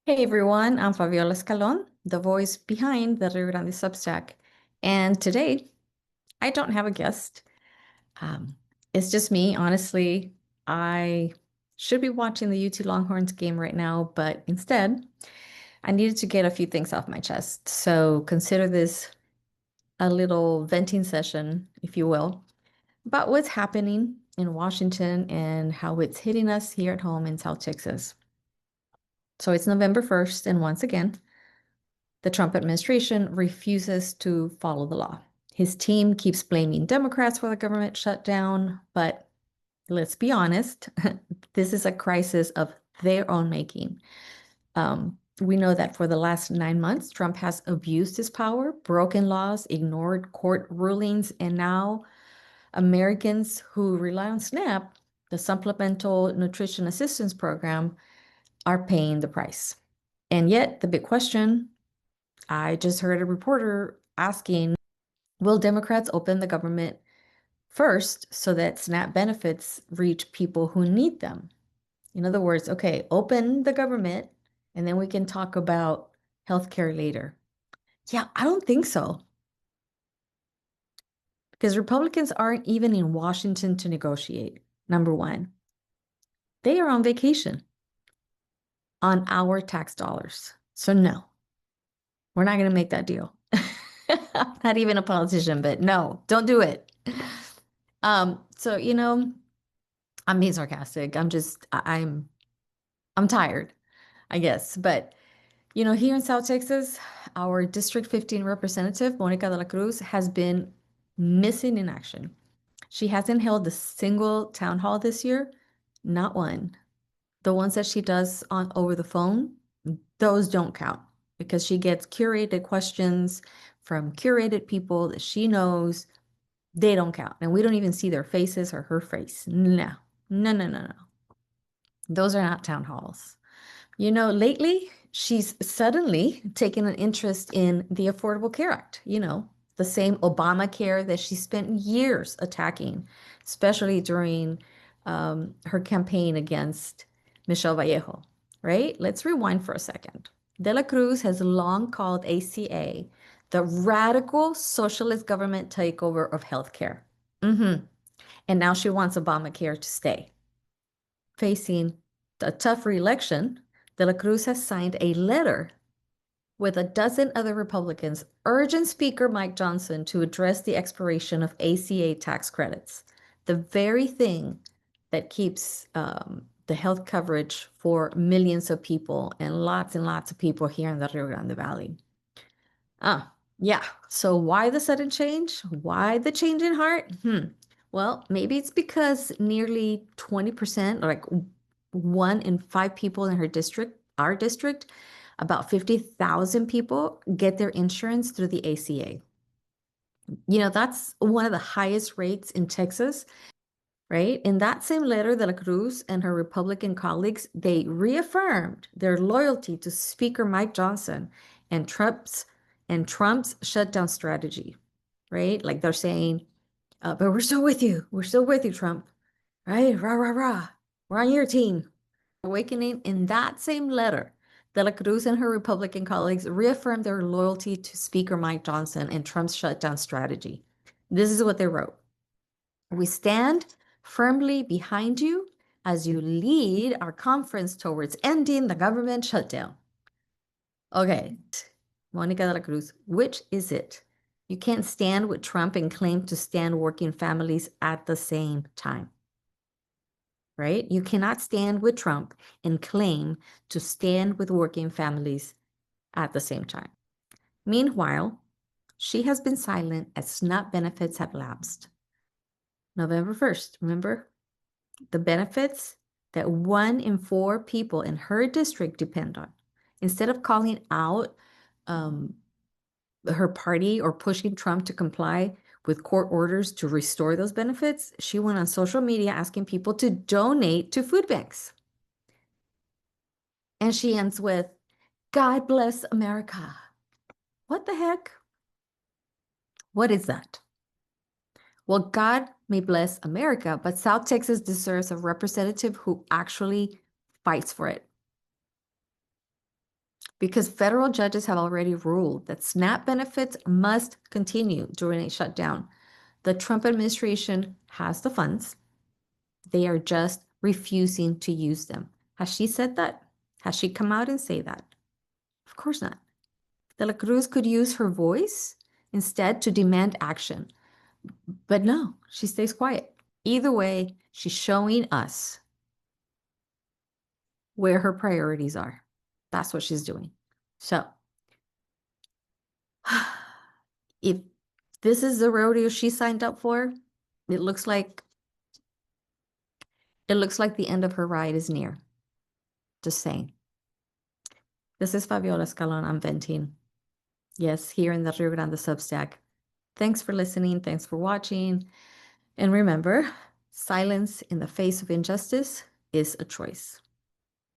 Hey everyone, I'm Fabiola Escalon, the voice behind the Rio Grande Substack. And today, I don't have a guest. Um, it's just me. Honestly, I should be watching the UT Longhorns game right now, but instead, I needed to get a few things off my chest. So consider this a little venting session, if you will, about what's happening in Washington and how it's hitting us here at home in South Texas. So it's November 1st, and once again, the Trump administration refuses to follow the law. His team keeps blaming Democrats for the government shutdown, but let's be honest, this is a crisis of their own making. We know that for the last 9 months, Trump has abused his power, broken laws, ignored court rulings, and now Americans who rely on SNAP, the Supplemental Nutrition Assistance Program, are paying the price. And yet, the big question, I just heard a reporter asking, will Democrats open the government first so that SNAP benefits reach people who need them? In other words, okay, open the government and then we can talk about healthcare later. Yeah, I don't think so. Because Republicans aren't even in Washington to negotiate. Number one, they are on vacation on our tax dollars. So, no, we're not going to make that deal. Not even a politician, but no, don't do it. So, I'm being sarcastic. I'm tired, I guess. But, here in South Texas, our District 15 representative, Monica de la Cruz, has been missing in action. She hasn't held a single town hall this year, not one. The ones that she does on over the phone, those don't count because she gets curated questions from curated people that she knows. They don't count. And we don't even see their faces or her face. No, no, no, no, no. Those are not town halls. Lately, she's suddenly taken an interest in the Affordable Care Act, the same Obamacare that she spent years attacking, especially during her campaign against Michelle Vallejo, right? Let's rewind for a second. De la Cruz has long called ACA the radical socialist government takeover of healthcare. Mm-hmm. And now she wants Obamacare to stay. Facing a tough reelection, De la Cruz has signed a letter with a dozen other Republicans urging Speaker Mike Johnson to address the expiration of ACA tax credits, the very thing that keeps the health coverage for millions of people and lots of people here in the Rio Grande Valley. Yeah. So why the sudden change? Why the change in heart? Well, maybe it's because nearly 20%, like 1 in 5 people in our district, about 50,000 people get their insurance through the ACA. That's one of the highest rates in Texas, right? In that same letter, De la Cruz and her Republican colleagues, they reaffirmed their loyalty to Speaker Mike Johnson and Trump's shutdown strategy, right? Like they're saying, but we're still with you. We're still with you, Trump, right? Rah, rah, rah. We're on your team. Awakening in that same letter, De la Cruz and her Republican colleagues reaffirmed their loyalty to Speaker Mike Johnson and Trump's shutdown strategy. This is what they wrote. We stand firmly behind you as you lead our conference towards ending the government shutdown. Okay, Monica de la Cruz, which is it? You can't stand with Trump and claim to stand working families at the same time, right? You cannot stand with Trump and claim to stand with working families at the same time. Meanwhile, she has been silent as SNAP benefits have lapsed. November 1st, remember? The benefits that 1 in 4 people in her district depend on. Instead of calling out her party or pushing Trump to comply with court orders to restore those benefits, she went on social media asking people to donate to food banks. And she ends with, God bless America. What the heck? What is that? Well, God may bless America, but South Texas deserves a representative who actually fights for it. because federal judges have already ruled that SNAP benefits must continue during a shutdown. The Trump administration has the funds. They are just refusing to use them. Has she said that? Has she come out and say that? Of course not. De la Cruz could use her voice instead to demand action. But no, she stays quiet. Either way, she's showing us where her priorities are. That's what she's doing. So, if this is the rodeo she signed up for, it looks like the end of her ride is near. Just saying. This is Fabiola Escalon. I'm venting. Yes, here in the Rio Grande Substack. Thanks for listening. Thanks for watching. And remember, silence in the face of injustice is a choice.